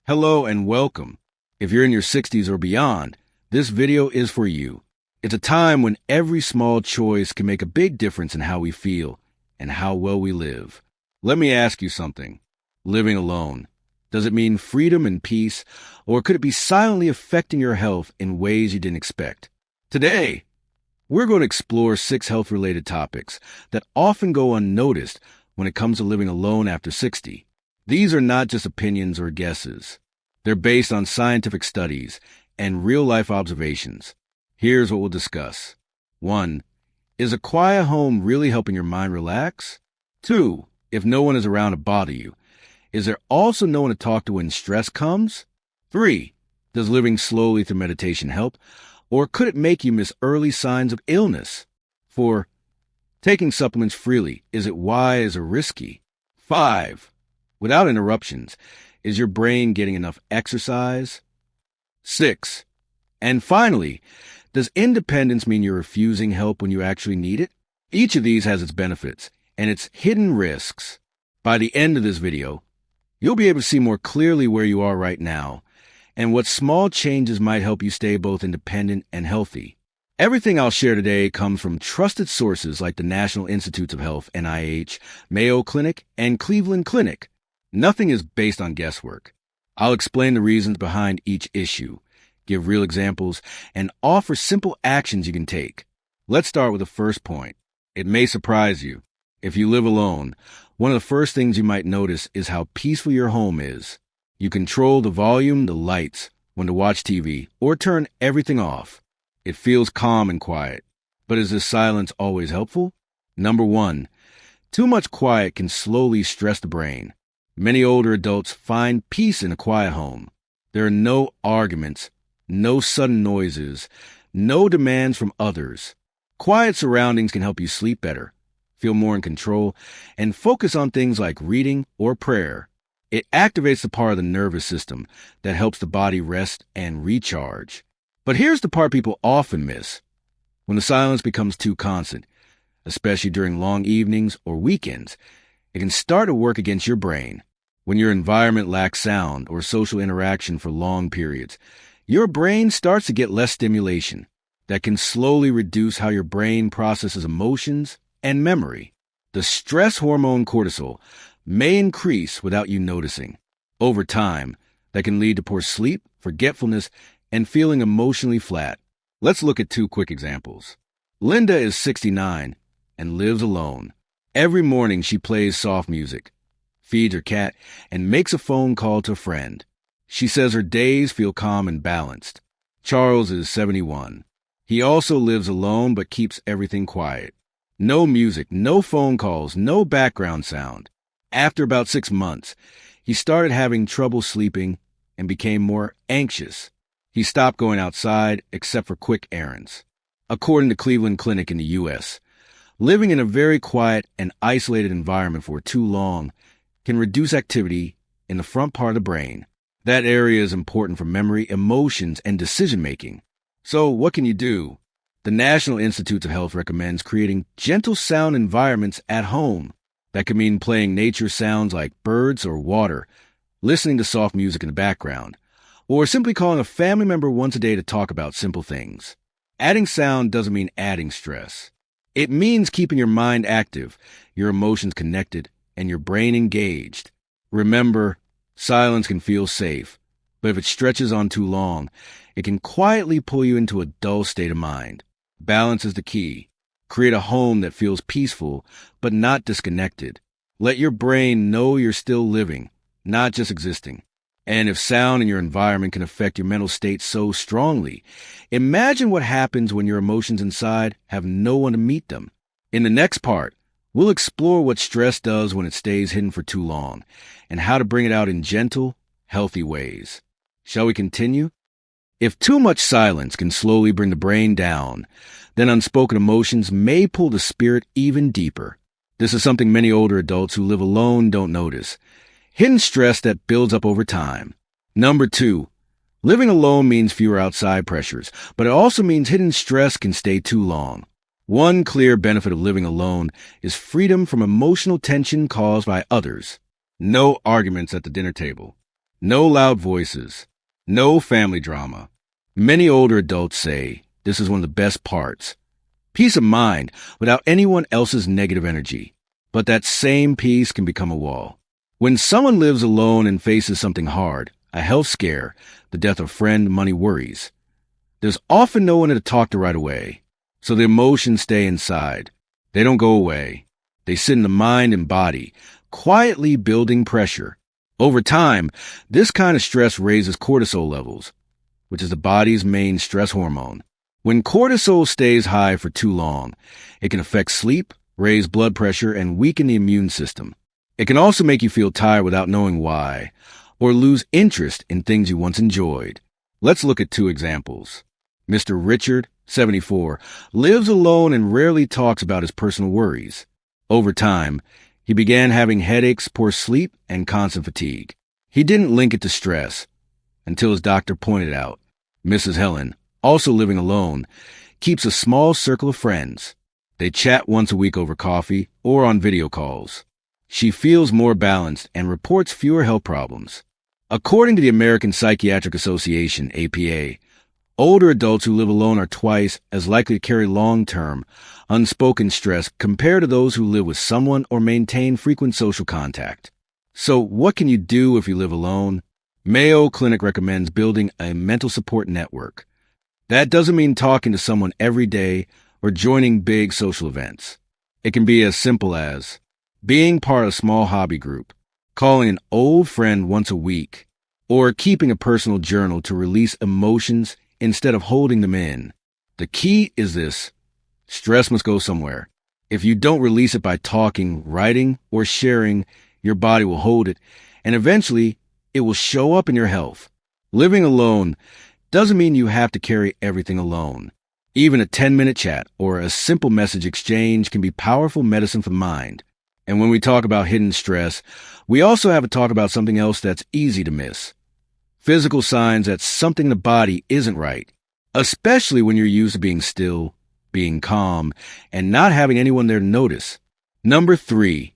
Hello and welcome. If you're in your 60s or beyond, this video is for you. It's a time when every small choice can make a big difference in how we feel and how well we live. Let me ask you something. Living alone, does it mean freedom and peace, or could it be silently affecting your health in ways you didn't expect? Today, we're going to explore 6 health-related topics that often go unnoticed when it comes to living alone after 60. These are not just opinions or guesses. They're based on scientific studies and real-life observations. Here's what we'll discuss. 1. Is a quiet home really helping your mind relax? 2. If no one is around to bother you, is there also no one to talk to when stress comes? 3. Does living slowly through meditation help, or could it make you miss early signs of illness? 4. Taking supplements freely, is it wise or risky? 5. Without interruptions, is your brain getting enough exercise? 6. And finally, does independence mean you're refusing help when you actually need it? Each of these has its benefits and its hidden risks. By the end of this video, you'll be able to see more clearly where you are right now and what small changes might help you stay both independent and healthy. Everything I'll share today comes from trusted sources like the National Institutes of Health, NIH, Mayo Clinic, and Cleveland Clinic. Nothing is based on guesswork. I'll explain the reasons behind each issue, give real examples, and offer simple actions you can take. Let's start with the first point. It may surprise you. If you live alone, one of the first things you might notice is how peaceful your home is. You control the volume, the lights, when to watch TV, or turn everything off. It feels calm and quiet. But is this silence always helpful? Number 1, too much quiet can slowly stress the brain. Many older adults find peace in a quiet home. There are no arguments, no sudden noises, no demands from others. Quiet surroundings can help you sleep better, feel more in control, and focus on things like reading or prayer. It activates the part of the nervous system that helps the body rest and recharge. But here's the part people often miss. When the silence becomes too constant, especially during long evenings or weekends, it can start to work against your brain. When your environment lacks sound or social interaction for long periods, your brain starts to get less stimulation. That can slowly reduce how your brain processes emotions and memory. The stress hormone cortisol may increase without you noticing. Over time, that can lead to poor sleep, forgetfulness, and feeling emotionally flat. Let's look at 2 quick examples. Linda is 69 and lives alone. Every morning she plays soft music, feeds her cat, and makes a phone call to a friend. She says her days feel calm and balanced. Charles is 71. He also lives alone but keeps everything quiet. No music, no phone calls, no background sound. After about 6 months, he started having trouble sleeping and became more anxious. He stopped going outside except for quick errands. According to Cleveland Clinic in the U.S., living in a very quiet and isolated environment for too long can reduce activity in the front part of the brain. That area is important for memory, emotions, and decision-making. So what can you do? The National Institutes of Health recommends creating gentle sound environments at home. That could mean playing nature sounds like birds or water, listening to soft music in the background, or simply calling a family member once a day to talk about simple things. Adding sound doesn't mean adding stress. It means keeping your mind active, your emotions connected, and your brain engaged. Remember, silence can feel safe, but if it stretches on too long, it can quietly pull you into a dull state of mind. Balance is the key. Create a home that feels peaceful, but not disconnected. Let your brain know you're still living, not just existing. And if sound in your environment can affect your mental state so strongly, imagine what happens when your emotions inside have no one to meet them. In the next part, we'll explore what stress does when it stays hidden for too long, and how to bring it out in gentle, healthy ways. Shall we continue? If too much silence can slowly bring the brain down, then unspoken emotions may pull the spirit even deeper. This is something many older adults who live alone don't notice. Hidden stress that builds up over time. Number 2, living alone means fewer outside pressures, but it also means hidden stress can stay too long. One clear benefit of living alone is freedom from emotional tension caused by others. No arguments at the dinner table. No loud voices. No family drama. Many older adults say this is one of the best parts. Peace of mind without anyone else's negative energy. But that same peace can become a wall. When someone lives alone and faces something hard, a health scare, the death of a friend, money worries, there's often no one to talk to right away. So the emotions stay inside. They don't go away. They sit in the mind and body, quietly building pressure. Over time, this kind of stress raises cortisol levels, which is the body's main stress hormone. When cortisol stays high for too long, it can affect sleep, raise blood pressure, and weaken the immune system. It can also make you feel tired without knowing why, or lose interest in things you once enjoyed. Let's look at two examples. Mr. Richard, 74, lives alone and rarely talks about his personal worries. Over time, he began having headaches, poor sleep, and constant fatigue. He didn't link it to stress until his doctor pointed out. Mrs. Helen, also living alone, keeps a small circle of friends. They chat once a week over coffee or on video calls. She feels more balanced and reports fewer health problems. According to the American Psychiatric Association, APA, older adults who live alone are twice as likely to carry long-term, unspoken stress compared to those who live with someone or maintain frequent social contact. So what can you do if you live alone? Mayo Clinic recommends building a mental support network. That doesn't mean talking to someone every day or joining big social events. It can be as simple as being part of a small hobby group, calling an old friend once a week, or keeping a personal journal to release emotions instead of holding them in. The key is this: stress must go somewhere. If you don't release it by talking, writing, or sharing, your body will hold it, and eventually it will show up in your health. Living alone doesn't mean you have to carry everything alone. Even a 10-minute chat or a simple message exchange can be powerful medicine for the mind. And when we talk about hidden stress, we also have to talk about something else that's easy to miss. Physical signs that something in the body isn't right, especially when you're used to being still, being calm, and not having anyone there to notice. Number 3,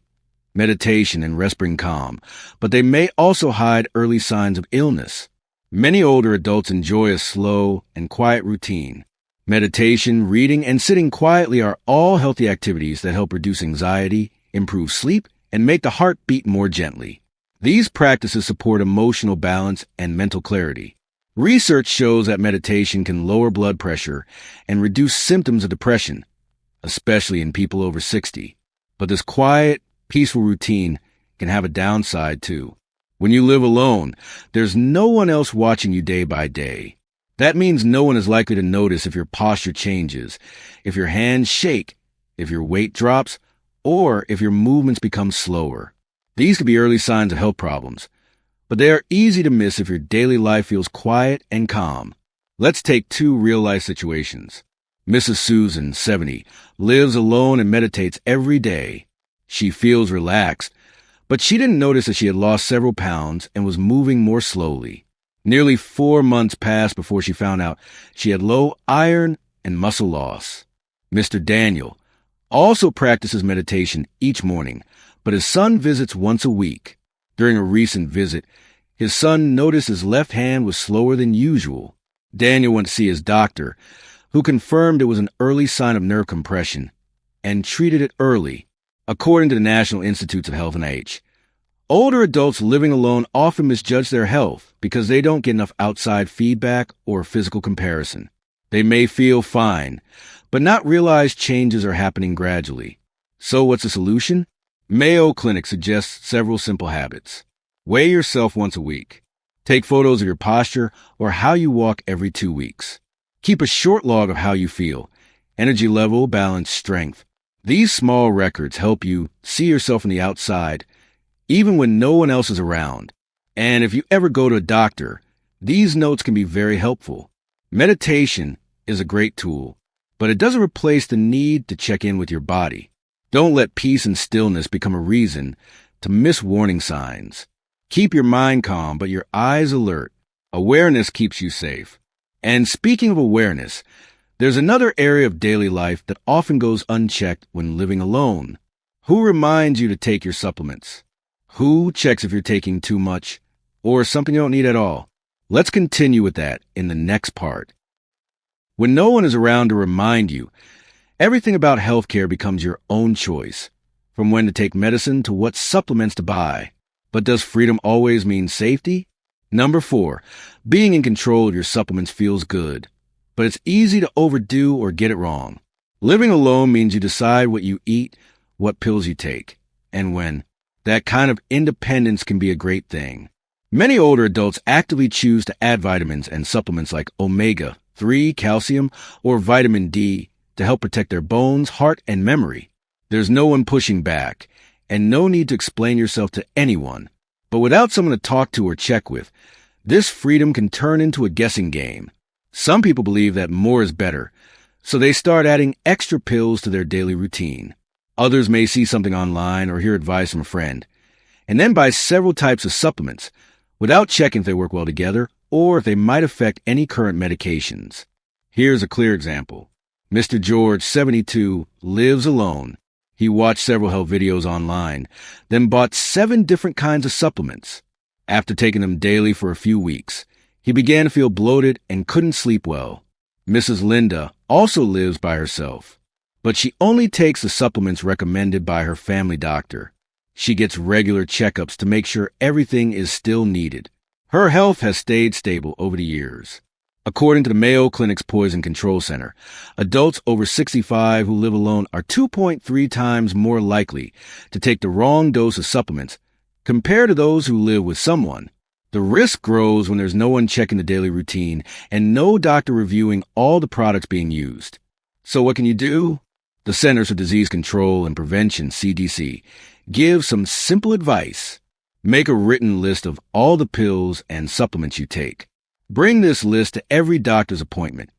meditation and rest bring calm, but they may also hide early signs of illness. Many older adults enjoy a slow and quiet routine. Meditation, reading, and sitting quietly are all healthy activities that help reduce anxiety, improve sleep, and make the heart beat more gently. These practices support emotional balance and mental clarity. Research shows that meditation can lower blood pressure and reduce symptoms of depression, especially in people over 60. But this quiet, peaceful routine can have a downside too. When you live alone, there's no one else watching you day by day. That means no one is likely to notice if your posture changes, if your hands shake, if your weight drops, or if your movements become slower. These could be early signs of health problems, but they are easy to miss if your daily life feels quiet and calm. Let's take two real-life situations. Mrs. Susan, 70, lives alone and meditates every day. She feels relaxed, but she didn't notice that she had lost several pounds and was moving more slowly. Nearly 4 months passed before she found out she had low iron and muscle loss. Mr. Daniel also practices meditation each morning, but his son visits once a week. During a recent visit, his son noticed his left hand was slower than usual. Daniel went to see his doctor, who confirmed it was an early sign of nerve compression and treated it early. According to the National Institutes of Health and Age, older adults living alone often misjudge their health because they don't get enough outside feedback or physical comparison. They may feel fine, but not realize changes are happening gradually. So what's the solution? Mayo Clinic suggests several simple habits. Weigh yourself once a week. Take photos of your posture or how you walk every 2 weeks. Keep a short log of how you feel, energy level, balance, strength. These small records help you see yourself from the outside, even when no one else is around. And if you ever go to a doctor, these notes can be very helpful. Meditation is a great tool, but it doesn't replace the need to check in with your body. Don't let peace and stillness become a reason to miss warning signs. Keep your mind calm, but your eyes alert. Awareness keeps you safe. And speaking of awareness, there's another area of daily life that often goes unchecked when living alone. Who reminds you to take your supplements? Who checks if you're taking too much or something you don't need at all? Let's continue with that in the next part. When no one is around to remind you, everything about healthcare becomes your own choice, from when to take medicine to what supplements to buy. But does freedom always mean safety? Number 4, being in control of your supplements feels good, but it's easy to overdo or get it wrong. Living alone means you decide what you eat, what pills you take, and when. That kind of independence can be a great thing. Many older adults actively choose to add vitamins and supplements like omega-3, calcium, or vitamin D to help protect their bones, heart, and memory. There's no one pushing back, and no need to explain yourself to anyone. But without someone to talk to or check with, this freedom can turn into a guessing game. Some people believe that more is better, so they start adding extra pills to their daily routine. Others may see something online or hear advice from a friend, and then buy several types of supplements without checking if they work well together or if they might affect any current medications. Here's a clear example. Mr. George, 72, lives alone. He watched several health videos online, then bought 7 different kinds of supplements. After taking them daily for a few weeks, he began to feel bloated and couldn't sleep well. Mrs. Linda also lives by herself, but she only takes the supplements recommended by her family doctor. She gets regular checkups to make sure everything is still needed. Her health has stayed stable over the years. According to the Mayo Clinic's Poison Control Center, adults over 65 who live alone are 2.3 times more likely to take the wrong dose of supplements compared to those who live with someone. The risk grows when there's no one checking the daily routine and no doctor reviewing all the products being used. So what can you do? The Centers for Disease Control and Prevention, CDC, gives some simple advice. Make a written list of all the pills and supplements you take. Bring this list to every doctor's appointment,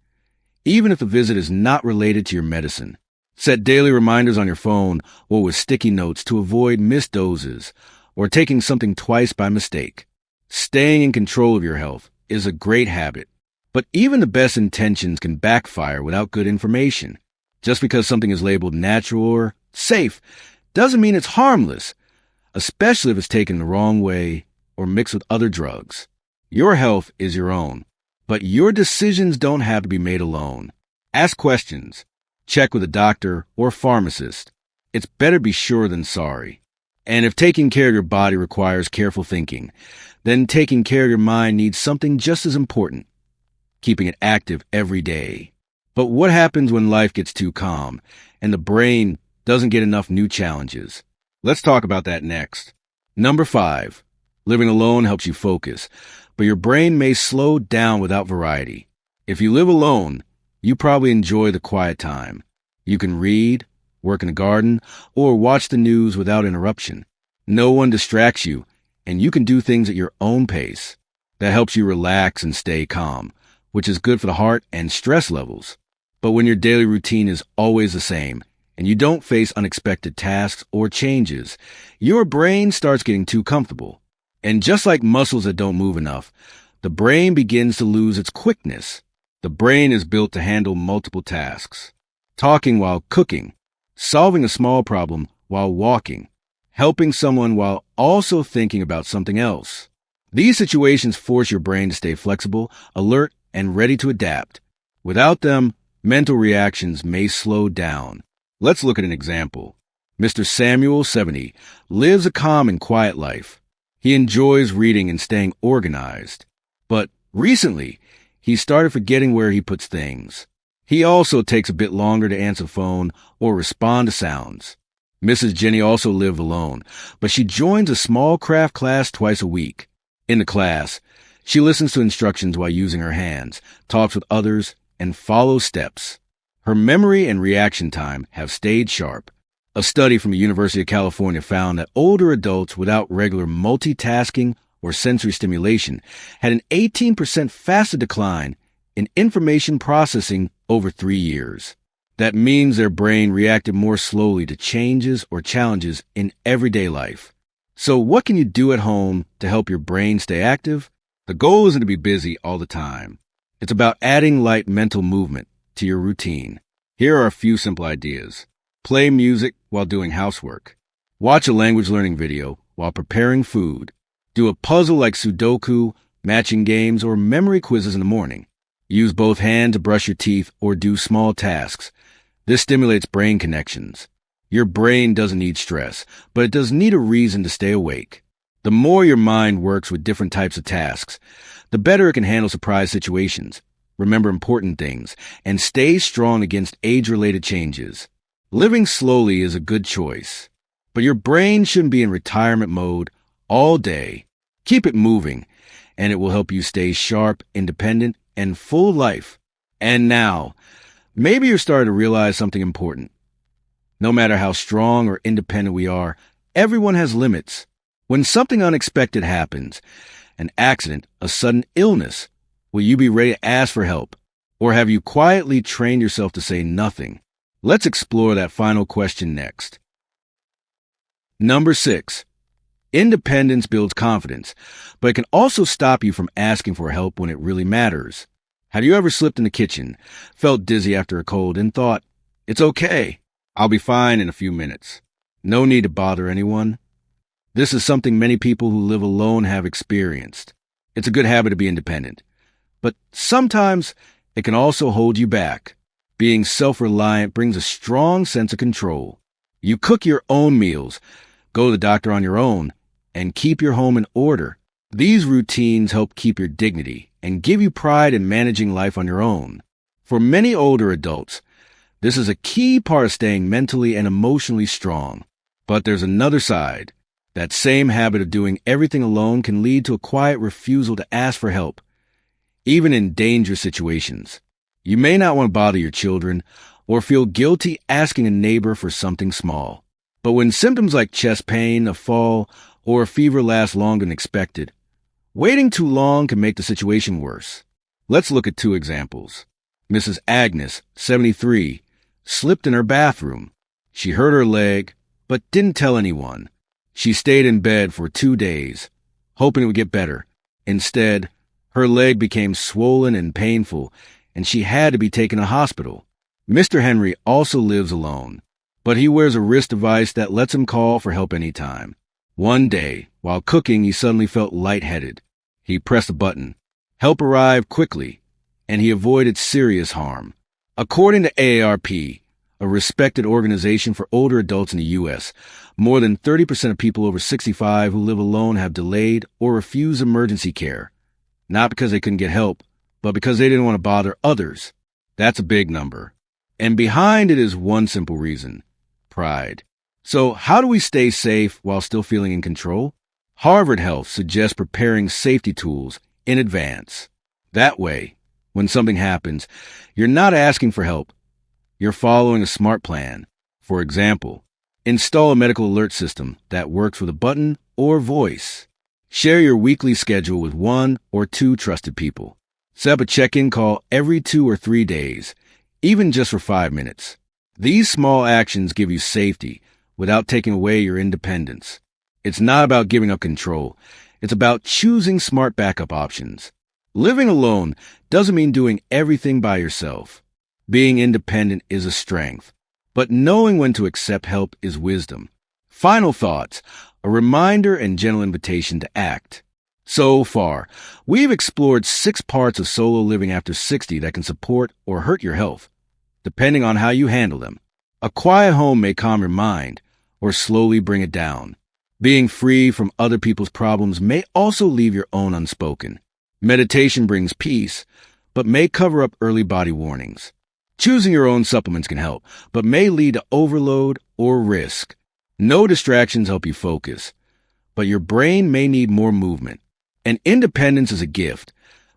even if the visit is not related to your medicine. Set daily reminders on your phone or with sticky notes to avoid missed doses or taking something twice by mistake. Staying in control of your health is a great habit, but even the best intentions can backfire without good information. Just because something is labeled natural or safe doesn't mean it's harmless, especially if it's taken the wrong way or mixed with other drugs. Your health is your own, but your decisions don't have to be made alone. Ask questions. Check with a doctor or pharmacist. It's better be sure than sorry. And if taking care of your body requires careful thinking, then taking care of your mind needs something just as important, keeping it active every day. But what happens when life gets too calm and the brain doesn't get enough new challenges? Let's talk about that next. Number 5, living alone helps you focus, but your brain may slow down without variety. If you live alone, you probably enjoy the quiet time. You can read, work in the garden, or watch the news without interruption. No one distracts you, and you can do things at your own pace. That helps you relax and stay calm, which is good for the heart and stress levels. But when your daily routine is always the same, and you don't face unexpected tasks or changes, your brain starts getting too comfortable. And just like muscles that don't move enough, the brain begins to lose its quickness. The brain is built to handle multiple tasks. Talking while cooking, solving a small problem while walking, helping someone while also thinking about something else. These situations force your brain to stay flexible, alert, and ready to adapt. Without them, mental reactions may slow down. Let's look at an example. Mr. Samuel, 70, lives a calm and quiet life. He enjoys reading and staying organized. But recently, he started forgetting where he puts things. He also takes a bit longer to answer the phone or respond to sounds. Mrs. Jenny also lives alone, but she joins a small craft class twice a week. In the class, she listens to instructions while using her hands, talks with others, and follows steps. Her memory and reaction time have stayed sharp. A study from the University of California found that older adults without regular multitasking or sensory stimulation had an 18% faster decline in information processing over 3 years. That means their brain reacted more slowly to changes or challenges in everyday life. So what can you do at home to help your brain stay active? The goal isn't to be busy all the time. It's about adding light mental movement to your routine. Here are a few simple ideas. Play music while doing housework. Watch a language learning video while preparing food. Do a puzzle like Sudoku, matching games, or memory quizzes in the morning. Use both hands to brush your teeth or do small tasks. This stimulates brain connections. Your brain doesn't need stress, but it does need a reason to stay awake. The more your mind works with different types of tasks, the better it can handle surprise situations, remember important things, and stay strong against age-related changes. Living slowly is a good choice, but your brain shouldn't be in retirement mode all day. Keep it moving, and it will help you stay sharp, independent, and full of life. And now, maybe you're starting to realize something important. No matter how strong or independent we are, everyone has limits. When something unexpected happens, an accident, a sudden illness, will you be ready to ask for help? Or have you quietly trained yourself to say nothing? Let's explore that final question next. Number 6. Independence builds confidence, but it can also stop you from asking for help when it really matters. Have you ever slipped in the kitchen, felt dizzy after a cold, and thought, "It's okay, I'll be fine in a few minutes. No need to bother anyone"? This is something many people who live alone have experienced. It's a good habit to be independent, but sometimes it can also hold you back. Being self-reliant brings a strong sense of control. You cook your own meals, go to the doctor on your own, and keep your home in order. These routines help keep your dignity and give you pride in managing life on your own. For many older adults, this is a key part of staying mentally and emotionally strong. But there's another side. That same habit of doing everything alone can lead to a quiet refusal to ask for help, even in dangerous situations. You may not want to bother your children or feel guilty asking a neighbor for something small. But when symptoms like chest pain, a fall, or a fever last longer than expected, waiting too long can make the situation worse. Let's look at 2 examples. Mrs. Agnes, 73, slipped in her bathroom. She hurt her leg, but didn't tell anyone. She stayed in bed for 2 days, hoping it would get better. Instead, her leg became swollen and painful, and she had to be taken to hospital. Mr. Henry also lives alone, but he wears a wrist device that lets him call for help anytime. One day, while cooking, he suddenly felt lightheaded. He pressed a button. Help arrived quickly, and he avoided serious harm. According to AARP, a respected organization for older adults in the U.S., more than 30% of people over 65 who live alone have delayed or refused emergency care, not because they couldn't get help, but because they didn't want to bother others. That's a big number. And behind it is one simple reason: pride. So how do we stay safe while still feeling in control? Harvard Health suggests preparing safety tools in advance. That way, when something happens, you're not asking for help. You're following a smart plan. For example, install a medical alert system that works with a button or voice. Share your weekly schedule with 1 or 2 trusted people. Set up a check-in call every 2 or 3 days, even just for 5 minutes. These small actions give you safety without taking away your independence. It's not about giving up control. It's about choosing smart backup options. Living alone doesn't mean doing everything by yourself. Being independent is a strength, but knowing when to accept help is wisdom. Final thoughts, a reminder and gentle invitation to act. So far, we've explored 6 parts of solo living after 60 that can support or hurt your health, depending on how you handle them. A quiet home may calm your mind or slowly bring it down. Being free from other people's problems may also leave your own unspoken. Meditation brings peace, but may cover up early body warnings. Choosing your own supplements can help, but may lead to overload or risk. No distractions help you focus, but your brain may need more movement. And independence is a gift,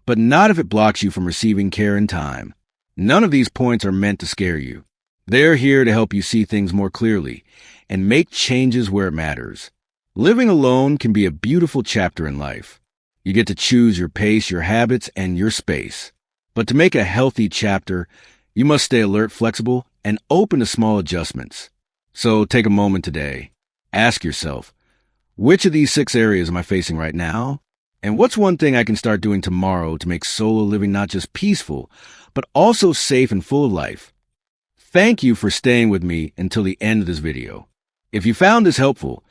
but not if it blocks you from receiving care in time. None of these points are meant to scare you. They're here to help you see things more clearly and make changes where it matters. Living alone can be a beautiful chapter in life. You get to choose your pace, your habits, and your space. But to make a healthy chapter, you must stay alert, flexible, and open to small adjustments. So take a moment today. Ask yourself, which of these 6 areas am I facing right now? And what's one thing I can start doing tomorrow to make solo living not just peaceful, but also safe and full of life? Thank you for staying with me until the end of this video. If you found this helpful,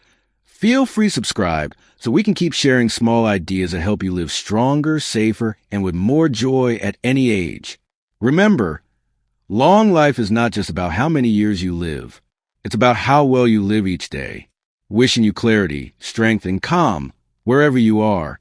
Feel free to subscribe so we can keep sharing small ideas that help you live stronger, safer, and with more joy at any age. Remember, long life is not just about how many years you live. It's about how well you live each day. Wishing you clarity, strength, and calm wherever you are.